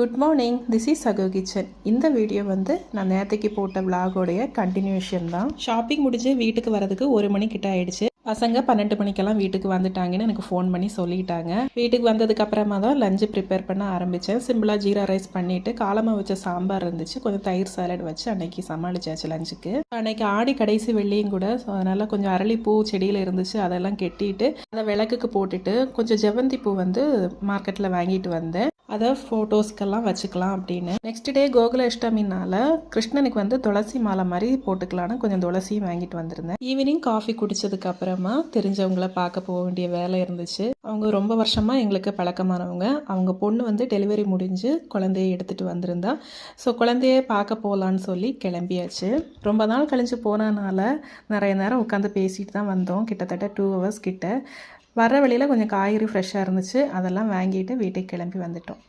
Good morning, this is சகோ kitchen. இந்த video வந்து நான் நேற்றுக்கு போட்ட விலாகோடைய கண்டினியூஷன் தான். ஷாப்பிங் முடிஞ்சு வீட்டுக்கு வரதுக்கு 1 மணி கிட்ட ஆயிடுச்சு. பசங்க 12 மணிக்கெல்லாம் வீட்டுக்கு வந்துட்டாங்கன்னு எனக்கு ஃபோன் பண்ணி சொல்லிட்டாங்க. வீட்டுக்கு வந்ததுக்கு அப்புறமா தான் லஞ்சு ப்ரிப்பேர் பண்ண ஆரம்பித்தேன். சிம்பிளாக ஜீரா ரைஸ் பண்ணிவிட்டு காலமாக வச்ச சாம்பார் இருந்துச்சு, கொஞ்சம் தயிர் சாலட் வச்சு அன்னைக்கு சமாளிச்சாச்சு லஞ்சுக்கு. அன்னைக்கு ஆடி கடைசி வெள்ளியும் கூட, ஸோ அதனால் கொஞ்சம் அரளிப்பூ செடியில் இருந்துச்சு, அதெல்லாம் கெட்டிட்டு அதை விளக்குக்கு போட்டுட்டு கொஞ்சம் ஜெவந்தி பூ வந்து மார்க்கெட்டில் வாங்கிட்டு வந்தேன். அதை ஃபோட்டோஸ்க்கெல்லாம் வச்சுக்கலாம் அப்படின்னு. நெக்ஸ்ட் டே கோகுலாஷ்டமினால கிருஷ்ணனுக்கு வந்து துளசி மாலை மாதிரி போட்டுக்கலான்னு கொஞ்சம் துளசியும் வாங்கிட்டு வந்திருந்தேன். ஈவினிங் காஃபி குடிச்சதுக்கு அப்புறமா தெரிஞ்சவங்கள பார்க்க போக வேண்டிய வேலை இருந்துச்சு. அவங்க ரொம்ப வருஷமாக எங்களுக்கு பழக்கமானவங்க. அவங்க பொண்ணு வந்து டெலிவரி முடிஞ்சு குழந்தைய எடுத்துகிட்டு வந்திருந்தா. ஸோ குழந்தைய பார்க்க போகலான்னு சொல்லி கிளம்பியாச்சு. ரொம்ப நாள் கழிஞ்சு போனதுனால நிறைய நேரம் உட்காந்து பேசிட்டு தான் வந்தோம். கிட்டத்தட்ட 2 hours கிட்ட. வர வழியில் கொஞ்சம் காய்கறி ஃப்ரெஷ்ஷாக இருந்துச்சு, அதெல்லாம் வாங்கிட்டு வீட்டுக்கு கிளம்பி வந்துட்டோம்.